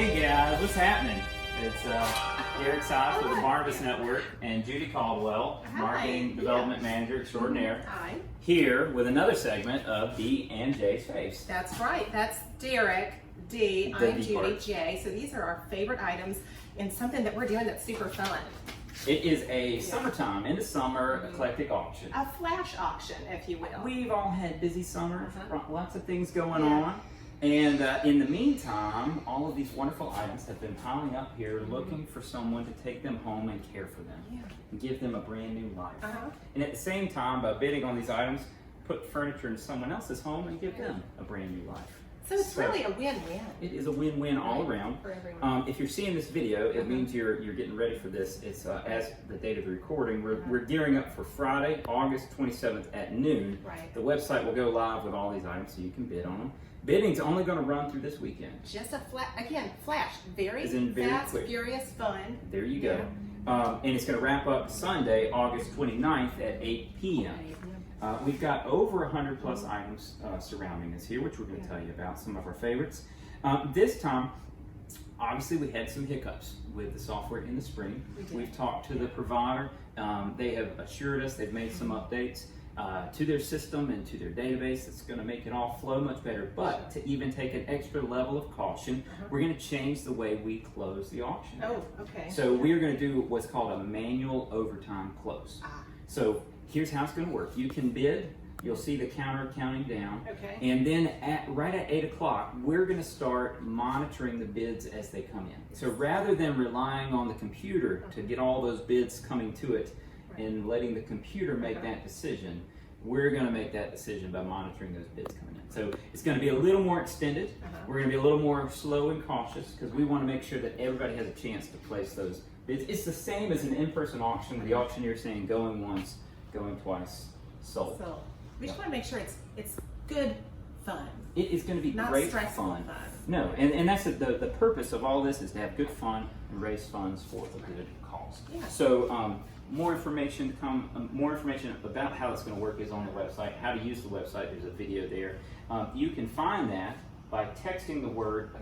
Hey guys, what's happening? It's Derrick Sauce with the Barnabas Network and Judy Caldwell, Marketing Development Manager Extraordinaire, here with another segment of D and J's Faves. That's right. That's Derrick, D, I'm Judy, J. So these are our favorite items and something that we're doing that's super fun. It is a summertime, in the summer, eclectic auction. A flash auction, if you will. We've all had busy summers, lots of things going on. And in the meantime, all of these wonderful items have been piling up here, looking for someone to take them home and care for them, and give them a brand new life. And at the same time, by bidding on these items, put furniture in someone else's home and give them a brand new life. So it's really a win-win. It is a win-win all around. For everyone. If you're seeing this video, it means you're getting ready for this. It's as the date of the recording. We're gearing up for Friday, August 27th at noon. Right. The website will go live with all these items so you can bid on them. Bidding's only going to run through this weekend. Just a flash. Very fast, quick. Furious, fun. There you go. And it's going to wrap up Sunday, August 29th at 8 p.m. We've got over 100 plus items surrounding us here, which we're going to tell you about, some of our favorites. This time, obviously we had some hiccups with the software in the spring. We've talked to the provider. They have assured us they've made some updates to their system and to their database. That's going to make it all flow much better. But to even take an extra level of caution, we're going to change the way we close the auction. Oh, okay. So we're going to do what's called a manual overtime close. So here's how it's going to work. You can bid. You'll see the counter counting down. Okay. And then right at 8 o'clock, we're going to start monitoring the bids as they come in. So rather than relying on the computer to get all those bids coming to it and letting the computer make that decision, we're going to make that decision by monitoring those bids coming in. So it's going to be a little more extended. We're going to be a little more slow and cautious because we want to make sure that everybody has a chance to place those bids. It's the same as an in-person auction with the auctioneer saying going once, going twice, sold. So we just want to make sure it's good fun. It is going to be Not great stressful fun. fun. No, and that's the purpose of all this is to have good fun and raise funds for a good cause. So more information to come. More information about how it's going to work is on the website. How to use the website. There's a video there. You can find that by texting the word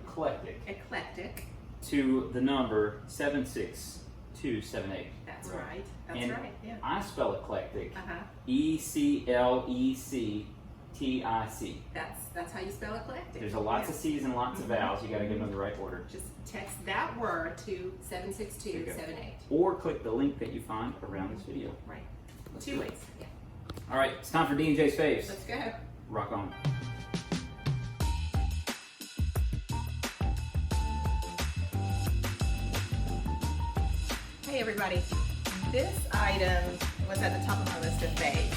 eclectic to the number 76278. That's right. That's and right. Yeah. I spell eclectic. E-C-L-E-C-T-I-C. That's how you spell eclectic. There's lots of C's and lots of vowels. You got to get them in the right order. Just text that word to 76278. Or click the link that you find around this video. Right. Let's 2 do it. ways. Yeah. All right, it's time for D&J's Faves. Let's go. Rock on. Hey everybody, this item was at the top of my list of faves.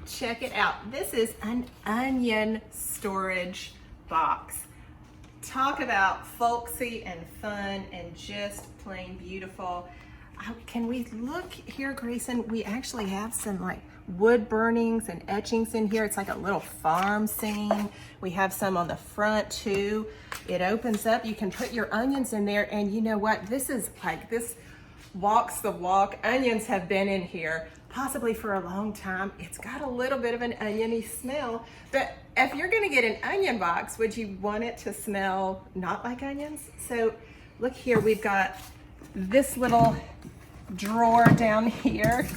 Check it out. This is an onion storage box. Talk about folksy and fun and just plain beautiful. Can we look here, Grayson? We actually have some like wood burnings and etchings in here. It's like a little farm scene. We have some on the front too. It opens up. You can put your onions in there, and you know what? This is like, this walks the walk. Onions have been in here possibly for a long time. It's got a little bit of an oniony smell, but if you're gonna get an onion box, would you want it to smell not like onions? So look here, we've got this little drawer down here,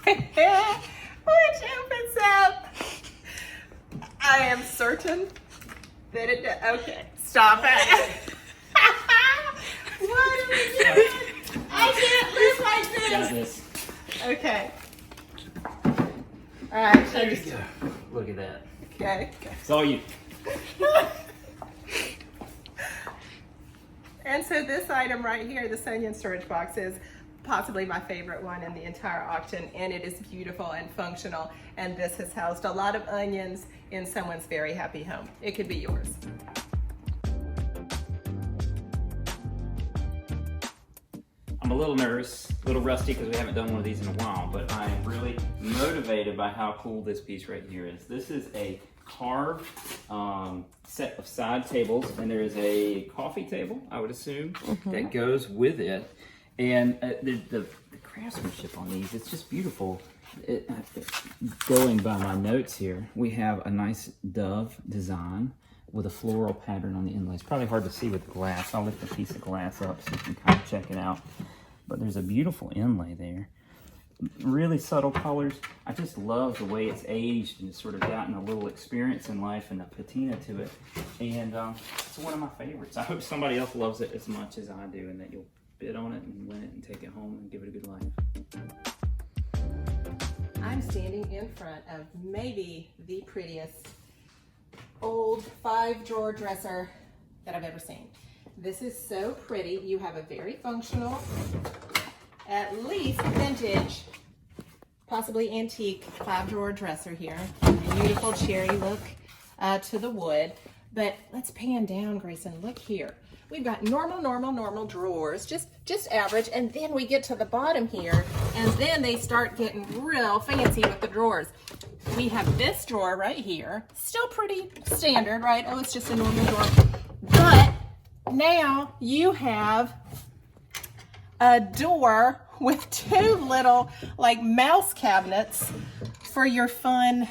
which opens up. I am certain that it does. Okay, stop it. What are we doing? I can't live like this. Got this. Okay. All right. There you go. Look at that. Okay. It's all you. And so this item right here, this onion storage box, is possibly my favorite one in the entire auction, and it is beautiful and functional, and this has housed a lot of onions in someone's very happy home. It could be yours. I'm a little nervous, a little rusty because we haven't done one of these in a while, but I am really motivated by how cool this piece right here is. This is a carved set of side tables, and there is a coffee table, I would assume, that goes with it. And the craftsmanship on these, it's just beautiful. Going by my notes here, we have a nice dove design with a floral pattern on the inlay. It's probably hard to see with the glass. I'll lift a piece of glass up so you can kind of check it out. But there's a beautiful inlay there. Really subtle colors. I just love the way it's aged and it's sort of gotten a little experience in life and a patina to it. And it's one of my favorites. I hope somebody else loves it as much as I do and that you'll bid on it and win it and take it home and give it a good life. I'm standing in front of maybe the prettiest old 5-drawer dresser that I've ever seen. This is so pretty. You have a very functional, at least vintage, possibly antique 5-drawer dresser here. Beautiful cherry look to the wood. But let's pan down, Grayson. Look here. We've got normal drawers, just average, and then we get to the bottom here, and then they start getting real fancy with the drawers. We have this drawer right here, still pretty standard, right? Oh, it's just a normal drawer. But now you have a door with 2 little like mouse cabinets for your fun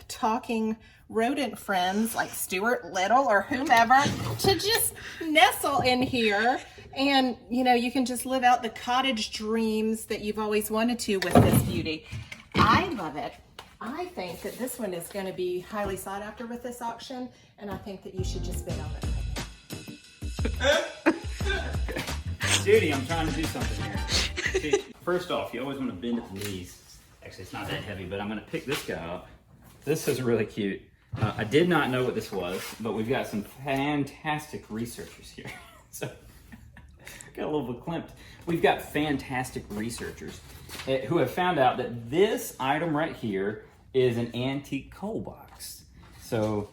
talking rodent friends like Stuart Little or whomever to just nestle in here, and you know, you can just live out the cottage dreams that you've always wanted to with this beauty. I love it. I think that this one is going to be highly sought after with this auction, and I think that you should just bid on it. Judy, I'm trying to do something here. See, first off, you always want to bend at the knees. Actually, it's not that heavy, but I'm going to pick this guy up. This is really cute. I did not know what this was, but we've got some fantastic researchers here. So, got a little bit clamped. We've got fantastic researchers who have found out that this item right here is an antique coal box. So,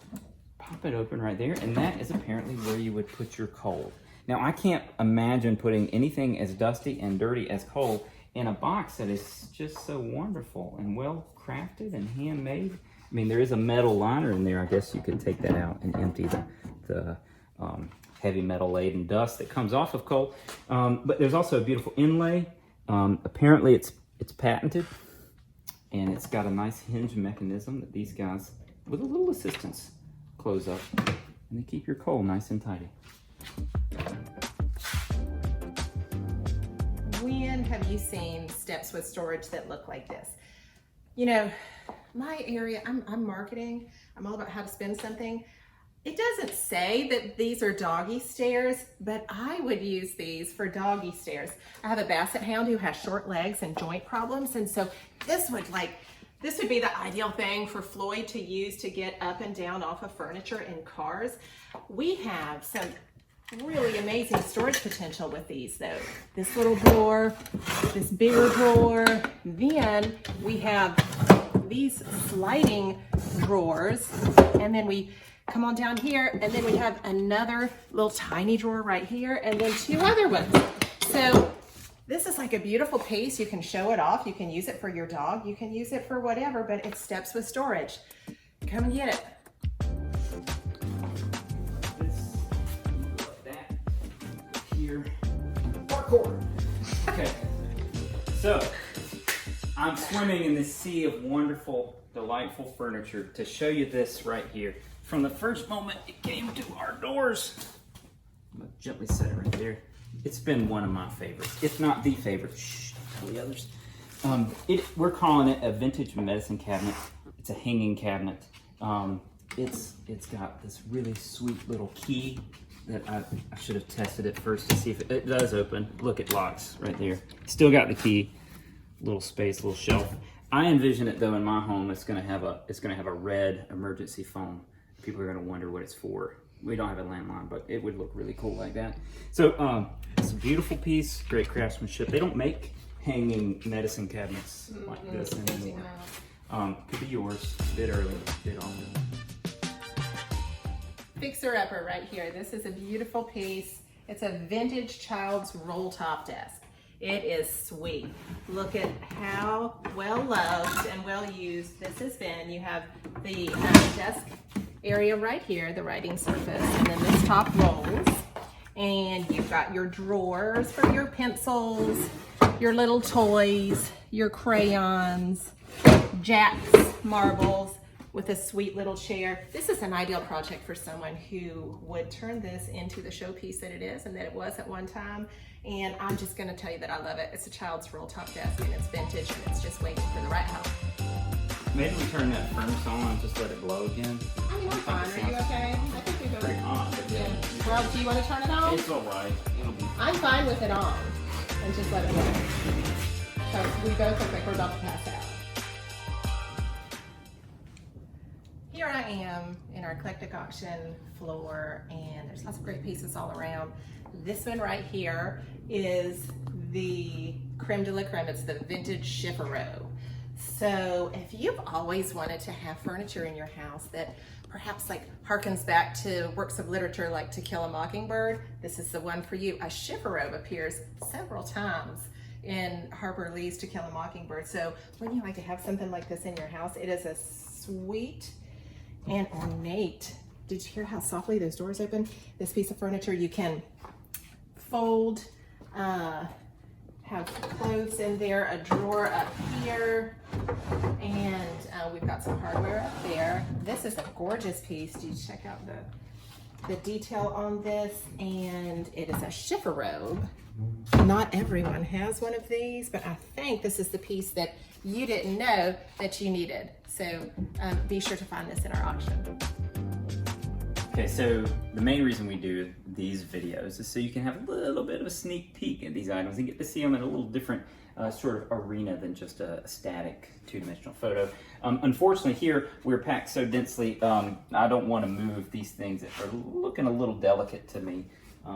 pop it open right there, and that is apparently where you would put your coal. Now, I can't imagine putting anything as dusty and dirty as coal in a box that is just so wonderful and well crafted and handmade. I mean, there is a metal liner in there. I guess you could take that out and empty the heavy metal laden dust that comes off of coal. But there's also a beautiful inlay. Apparently it's patented, and it's got a nice hinge mechanism that these guys, with a little assistance, close up, and they keep your coal nice and tidy. When have you seen steps with storage that look like this? You know, my area, I'm marketing. I'm all about how to spend something. It doesn't say that these are doggy stairs, but I would use these for doggy stairs. I have a basset hound who has short legs and joint problems, and so this would be the ideal thing for Floyd to use to get up and down off of furniture in cars. We have some really amazing storage potential with these though. This little drawer, this bigger drawer, then we have these sliding drawers, and then we come on down here, and then we have another little tiny drawer right here, and then 2 other ones. So this is like a beautiful piece. You can show it off, you can use it for your dog, you can use it for whatever, but it steps with storage. Come and get it. Here. Parkour. Okay. So, I'm swimming in this sea of wonderful, delightful furniture to show you this right here. From the first moment it came to our doors, I'm gonna gently set it right there. It's been one of my favorites, if not the favorite. Shh, don't tell the others. We're calling it a vintage medicine cabinet. It's a hanging cabinet. It's got this really sweet little key that I should have tested it first to see if it does open. Look, it locks right there. Still got the key, little space, little shelf. I envision it though in my home. It's gonna have a red emergency phone. People are gonna wonder what it's for. We don't have a landline, but it would look really cool like that. So it's a beautiful piece, great craftsmanship. They don't make hanging medicine cabinets like this anymore. Could be yours. Bid early, bid on it. Fixer-upper right here. This is a beautiful piece. It's a vintage child's roll top desk. It is sweet. Look at how well loved and well used this has been. You have the desk area right here, the writing surface, and then this top rolls. And you've got your drawers for your pencils, your little toys, your crayons, jacks, marbles. with a sweet little chair. This is an ideal project for someone who would turn this into the showpiece that it is and that it was at one time. And I'm just gonna tell you that I love it. It's a child's roll top desk and it's vintage and it's just waiting for the right home. Maybe we turn that furnace on and just let it blow again. I mean, I'm fine. Are you okay? I think you're Pretty good. hot. But Yeah. Rob, do you want to turn it on? it's all right. It'll be. I'm fine with it on. And just let it blow. So we both look like we're about to pass out. Here I am in our Eclectic Auction floor, and there's lots of great pieces all around. This one right here is the creme de la creme. It's the vintage chiffon. So if you've always wanted to have furniture in your house that perhaps like harkens back to works of literature like To Kill a Mockingbird, this is the one for you. A chiffon appears several times in Harper Lee's To Kill a Mockingbird. So when you like to have something like this in your house, it is a sweet and ornate. Did you hear how softly those doors open? This piece of furniture you can fold, have clothes in there, a drawer up here, and we've got some hardware up there. This is a gorgeous piece. Do you check out the detail on this? And it is a chiffon robe. Not everyone has one of these, but I think this is the piece that you didn't know that you needed. So be sure to find this in our auction. Okay, so the main reason we do these videos is so you can have a little bit of a sneak peek at these items and get to see them in a little different sort of arena than just a static two-dimensional photo. Unfortunately here, we're packed so densely, I don't want to move these things that are looking a little delicate to me.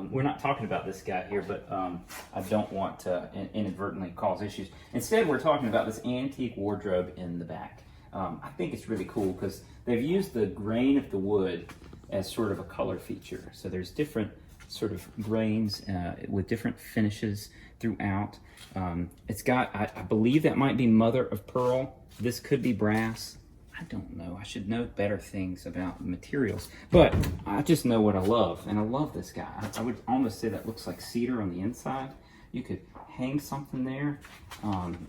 We're not talking about this guy here, but I don't want to inadvertently cause issues. Instead, we're talking about this antique wardrobe in the back. I think it's really cool because they've used the grain of the wood as sort of a color feature. So there's different sort of grains with different finishes throughout. It's got, I believe that might be mother of pearl. This could be brass. I don't know. I should know better things about materials, but I just know what I love, and I love this guy. I would almost say that looks like cedar on the inside. You could hang something there.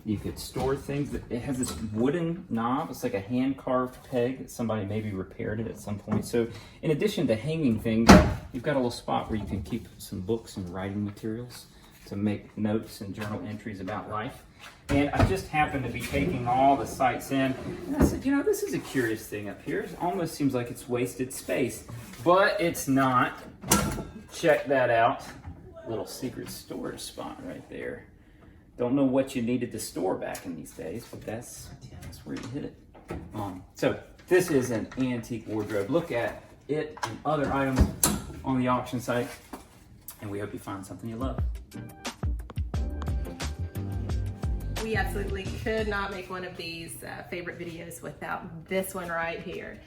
You could store things. It has this wooden knob. It's like a hand-carved peg that somebody maybe repaired it at some point. So in addition to hanging things, you've got a little spot where you can keep some books and writing materials to make notes and journal entries about life. And I just happened to be taking all the sights in, and I said, you know, this is a curious thing up here. It almost seems like it's wasted space, but it's not. Check that out. Little secret storage spot right there. Don't know what you needed to store back in these days, but that's where you hit it. So this is an antique wardrobe. Look at it and other items on the auction site, and we hope you find something you love. We absolutely could not make one of these favorite videos without this one right here.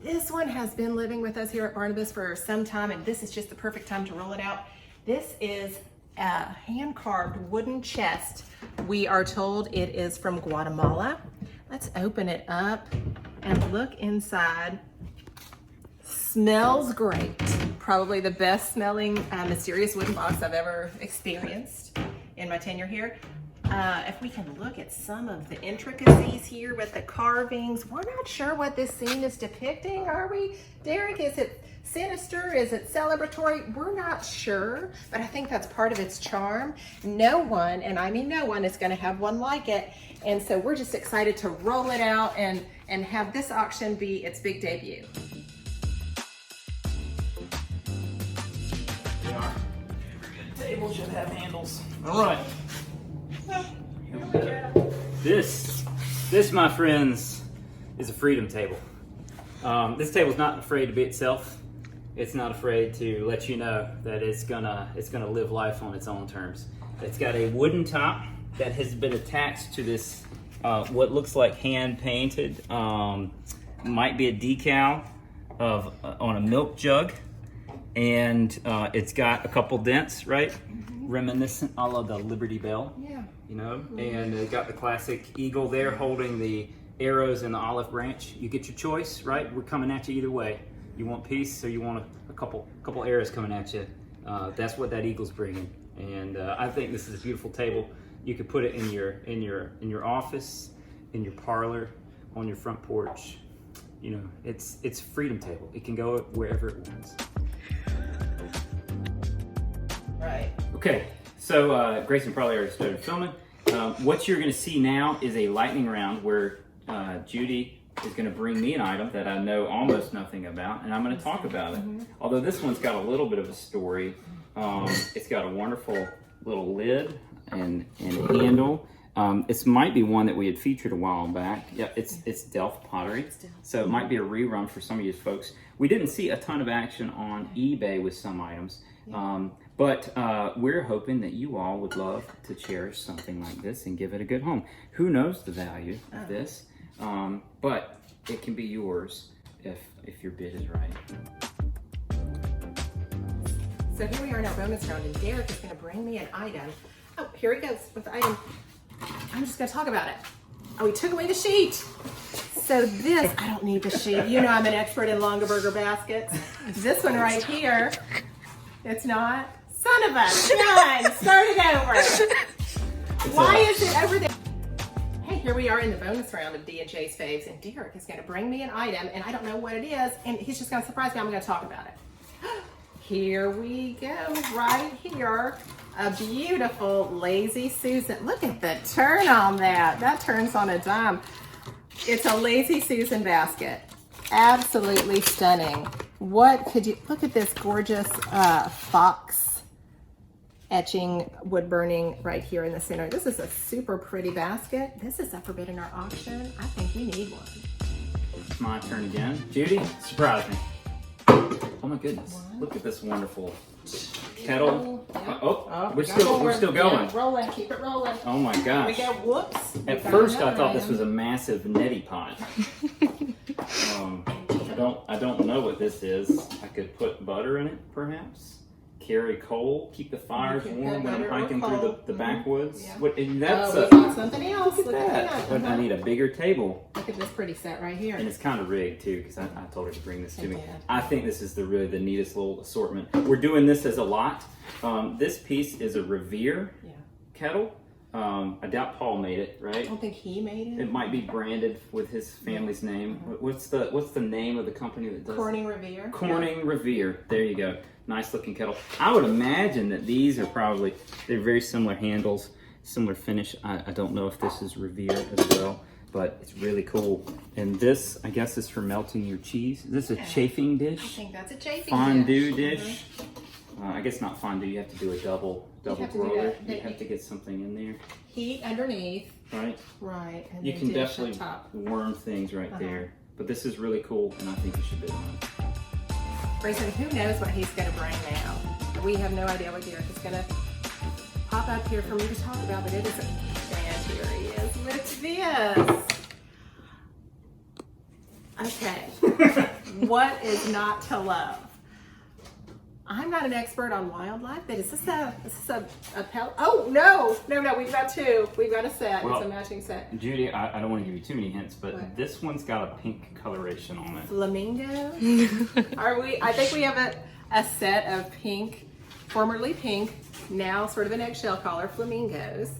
This one has been living with us here at Barnabas for some time, and this is just the perfect time to roll it out. This is a hand-carved wooden chest. We are told it is from Guatemala. Let's open it up and look inside. Smells great. Probably the best smelling mysterious wooden box I've ever experienced in my tenure here. If we can look at some of the intricacies here with the carvings, we're not sure what this scene is depicting, are we? Derrick, is it sinister? Is it celebratory? We're not sure, but I think that's part of its charm. No one, and I mean no one, is going to have one like it. And so we're just excited to roll it out and have this auction be its big debut. Every good table should have handles. All right. This, my friends, is a freedom table. This table's not afraid to be itself. It's not afraid to let you know that it's gonna live life on its own terms. It's got a wooden top that has been attached to this what looks like hand painted, might be a decal of on a milk jug, and it's got a couple dents, right? Reminiscent of the Liberty Bell. Yeah. You know, and it got the classic eagle there holding the arrows and the olive branch. You get your choice, right? We're coming at you either way. You want peace, or you want a couple arrows coming at you. That's what that eagle's bringing. And I think this is a beautiful table. You could put it in your office, in your parlor, on your front porch. you know, it's freedom table. It can go wherever it wants. Right. Okay, so Grayson probably already started filming. What you're going to see now is a lightning round where Judy is going to bring me an item that I know almost nothing about, and I'm going to talk about it. Although this one's got a little bit of a story. It's got a wonderful little lid and handle. This might be one that we had featured a while back. Yeah, it's Delft pottery, so it might be a rerun for some of you folks. We didn't see a ton of action on eBay with some items, but we're hoping that you all would love to cherish something like this and give it a good home. Who knows the value of this, but it can be yours if your bid is right. So here we are in our bonus round, and Derrick is going to bring me an item. Oh, here he goes with the item. I'm just going to talk about it. Oh, he took away the sheet. So this, I don't need the sheet. You know I'm an expert in Longaberger baskets. This one right here, it's not. Son of a gun! Start it over. Why is it over there? Hey, here we are in the bonus round of D&J's Faves, and Derrick is going to bring me an item, and I don't know what it is, and he's just going to surprise me. I'm going to talk about it. Here we go, right here. A beautiful Lazy Susan. Look at the turn on that. That turns on a dime. It's a Lazy Susan basket. Absolutely stunning. What could you, look at this gorgeous fox etching, wood burning right here in the center. This is a super pretty basket. This is up for bid in our auction. I think you need one. It's my turn again. Judy, surprise me. Oh my goodness! Look at this wonderful kettle. Yeah. We're still going. Yeah, rolling, keep it rolling. Oh my gosh! Here we go. Whoops. At first, I thought this was a massive neti pot. I don't know what this is. I could put butter in it, perhaps. Carry coal, keep the fires warm when I'm hiking through the backwoods. Yeah. What? And that's we got something else. Look at that. But I need a bigger table. Look at this pretty set right here. And it's kind of rigged too, because I told her to bring this to me. did. I think this is really the neatest little assortment. We're doing this as a lot. This piece is a Revere kettle. I doubt Paul made it, right? I don't think he made it. It might be branded with his family's name. What's the name of the company that does Corning Revere. Corning Revere. There you go. Nice looking kettle. I would imagine that these are probably, they're very similar handles, similar finish. I don't know if this is Revere as well, but it's really cool. And this, I guess, is for melting your cheese. Is this a chafing dish? I think that's a chafing Fondue dish. I guess not fondue. You have to do a double broiler. You have to get something in there. Heat underneath. Right. Right. And You then can dish definitely on top. worm things right there. But this is really cool, and I think you should bid on it. Grayson, who knows what he's going to bring now? We have no idea what Derrick is going to pop up here for me to talk about, but it is, and here he is with this. Okay. What is not to love? I'm not an expert on wildlife, but is this a pellet? Oh, no, we've got two. We've got a set. Well, it's a matching set. Judy, I don't want to give you too many hints, but this one's got a pink coloration on it. Flamingo? I think we have a set of pink, formerly pink, now sort of an eggshell color flamingos.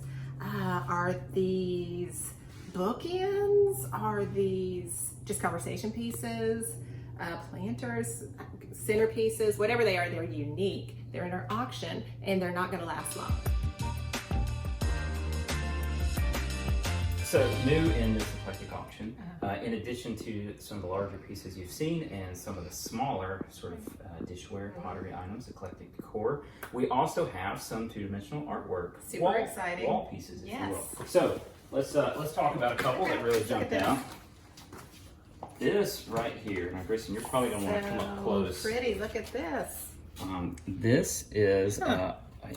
Are these bookends? Are these just conversation pieces? Planters, centerpieces, whatever they are, they're unique. They're in our auction and they're not going to last long. So new in this eclectic auction, in addition to some of the larger pieces you've seen and some of the smaller sort of dishware, pottery items, eclectic decor, we also have some two-dimensional artwork. Super exciting. Wall pieces, if Yes. you will. So let's talk about a couple that really jumped out. This right here, now Grayson, you're probably gonna want to come up close. Pretty, look at this. This is,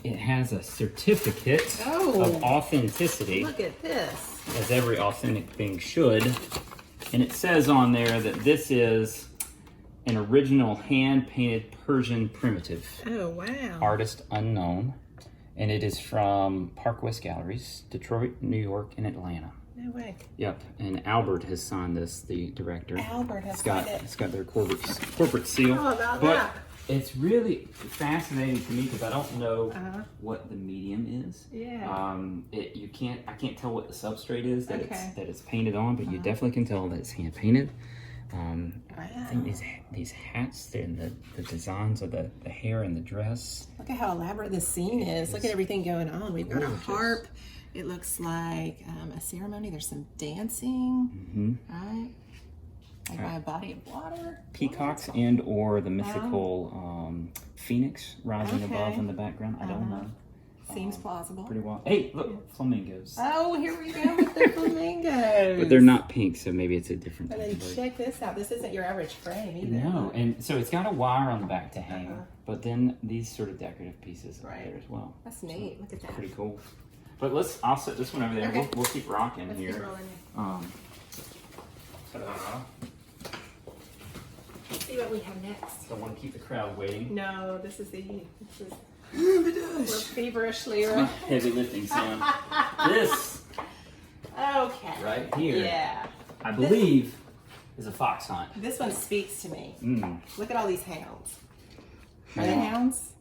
it has a certificate of authenticity. Look at this. As every authentic thing should. And it says on there that this is an original hand-painted Persian primitive. Oh, wow. Artist unknown. And it is from Park West Galleries, Detroit, New York, and Atlanta. No way. Yep, and Albert has signed this, the director. Albert has signed it. It's got their corporate seal. How about but that? It's really fascinating to me because I don't know what the medium is. Yeah. I can't tell what the substrate is that it's painted on, but you definitely can tell that it's hand painted. I think these hats and the designs of the hair and the dress. Look at how elaborate this scene is. Look at everything going on. We've got a harp. It looks like a ceremony. There's some dancing, right? Like by a body of water. Peacocks and or the mythical phoenix rising above in the background. I don't know. Seems plausible. Pretty wild. Hey, look, flamingos. Oh, here we go with the flamingos. But they're not pink, so maybe it's a different And type then of bird. check this out. This isn't your average frame either. No, and so it's got a wire on the back to hang, but then these sort of decorative pieces are there as well. That's neat. Look at that. Pretty cool. But I'll set this one over there. Okay. We'll keep rocking Let's here. keep rolling. Ta-da. Let's see what we have next. Don't want to keep the crowd waiting. No, this is we're feverishly Heavy lifting, son. This okay. right here, Yeah. I believe, is a fox hunt. This one speaks to me. Look at all these hounds. Are they Now, hounds?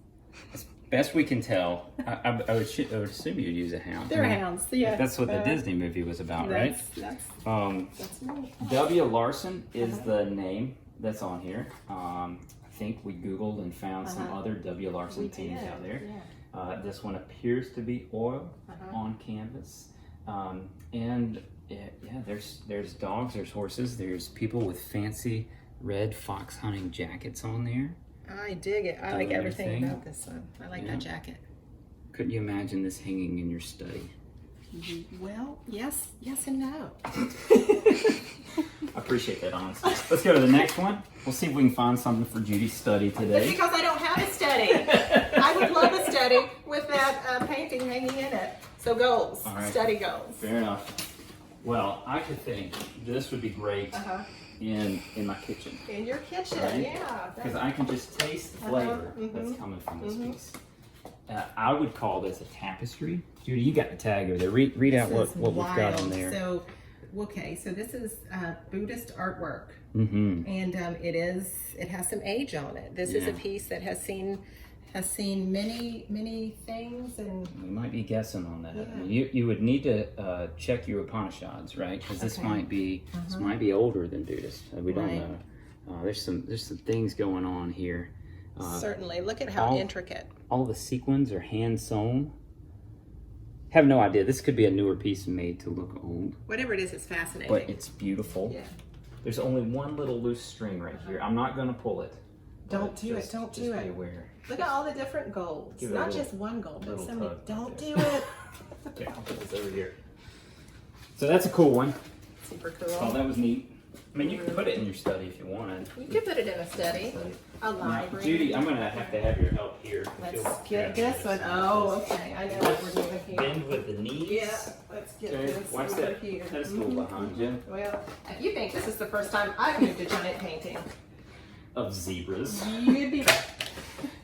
as best we can tell, I would assume you'd use a hound. They're hounds. Yeah. That's what the Disney movie was about, right? That's me. W. Larson is the name that's on here. I think we Googled and found some other W. Larson paintings out there. Yeah. This one appears to be oil on canvas. And yeah, there's dogs, there's horses, there's people with fancy red fox hunting jackets on there. I dig it. I like everything about this one. I like that jacket. Couldn't you imagine this hanging in your study? Well, yes and no. I appreciate that honesty. Let's go to the next one. We'll see if we can find something for Judy's study today. That's because I don't have a study. I would love a study with that painting hanging in it. So goals, study goals. Fair enough. Well, I could think this would be great in my kitchen. In your kitchen, yeah. Because I can just taste the flavor that's coming from this piece. I would call this a tapestry. Judy, you got the tag over there. Read out what we've got on there. So, so this is Buddhist artwork, Mm-hmm. and it has some age on it. This is a piece that has seen many things, and we might be guessing on that. You would need to check your Upanishads, right? Because this might be older than Buddhist. We don't know. There's some things going on here. Certainly, look at how intricate. All the sequins are hand sewn. Have no idea. This could be a newer piece made to look old. Whatever it is, it's fascinating. But it's beautiful. Yeah. There's only one little loose string right here. I'm not going to pull it. Don't do it. Don't do it. Be aware. Look at all the different golds. Not just one gold, but so many. Don't do it. Okay, I'll put this over here. So that's a cool one. Super cool. Oh, that was neat. I mean, you can put it in your study if you wanted. You could put it in a study. A library. Now, Judy, I'm going to have your help here. Let's get this one. Oh, okay. I know what we're doing here. Bend with the knees. Yeah, let's get this Watch over that here. pedestal behind you. Well, if you think this is the first time I've moved a giant painting of zebras. You'd be right.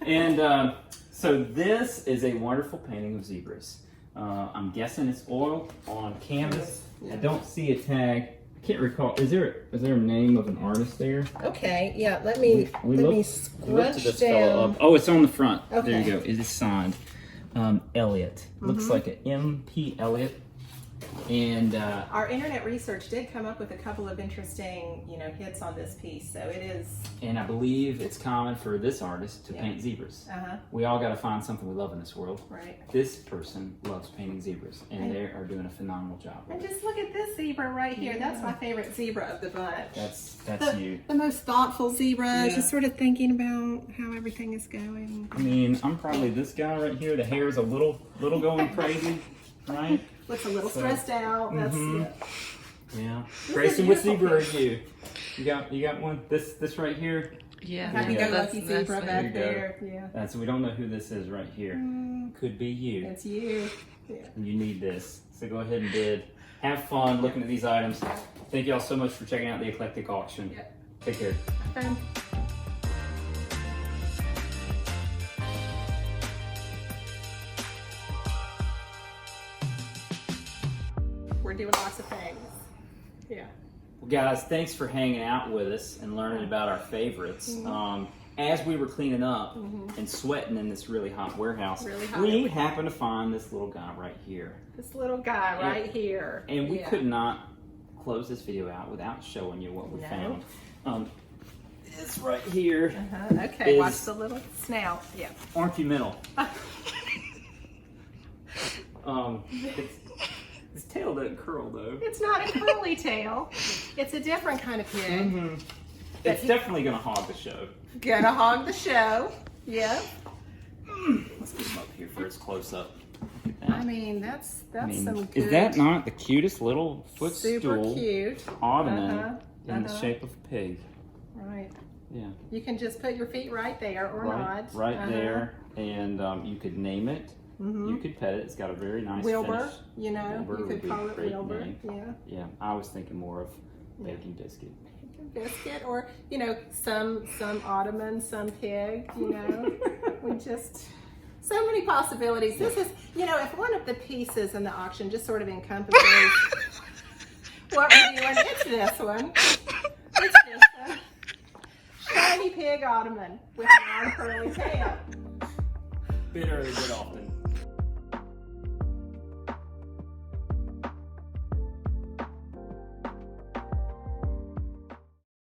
And so this is a wonderful painting of zebras. I'm guessing it's oil on canvas. I don't see a tag. I can't recall. Is there a name of an artist there? Okay, yeah. Let me scrunch down. Up. Oh, it's on the front. Okay. There you go. It is signed. Elliott. Looks like an M.P. Elliott. And our internet research did come up with a couple of interesting, hits on this piece. So it is. And I believe it's common for this artist to paint zebras. We all got to find something we love in this world. Right. This person loves painting zebras, and they are doing a phenomenal job. And just look at this zebra right here. That's my favorite zebra of the bunch. That's you. The most thoughtful zebra. Just sort of thinking about how everything is going. I mean, I'm probably this guy right here. The hair's a little going crazy, right? Looks a little stressed out. That's yeah. Grayson, what zebra are you? You got one? This right here? Yeah. Happy-go-lucky zebra back there. Yeah. That's we don't know who this is right here. Could be you. It's you. Yeah. And you need this. So go ahead and bid. Have fun looking at these items. Thank you all so much for checking out the Eclectic Auction. Take care. Bye. We're doing lots of things. Yeah. Well, guys, thanks for hanging out with us and learning about our favorites. As we were cleaning up and sweating in this really hot warehouse, we happened to find this little guy right here. This little guy right here. And we could not close this video out without showing you what we found. This right here. Okay, is watch the little snout. Yeah. ornamental. Its tail doesn't curl though. It's not a curly tail. It's a different kind of pig. It's definitely gonna hog the show. Gonna hog the show. Yeah. Let's get him up here for its close up. I mean, that's some good. Is that not the cutest little footstool super cute ottoman in the shape of a pig? Right. Yeah. You can just put your feet right there or not. Right there, and you could name it. You could pet it. It's got a very nice Wilbur, finish. you know, Wilbur you would could be a call it great Wilbur. name. Yeah. Yeah, I was thinking more of baking biscuit. Biscuit, or you know, some ottoman, some pig. You know, we just so many possibilities. This is, you know, if one of the pieces in the auction just sort of encompasses what we're doing, it's this one. It's this one. Shiny pig ottoman with a long curly tail. Bit early, bit often.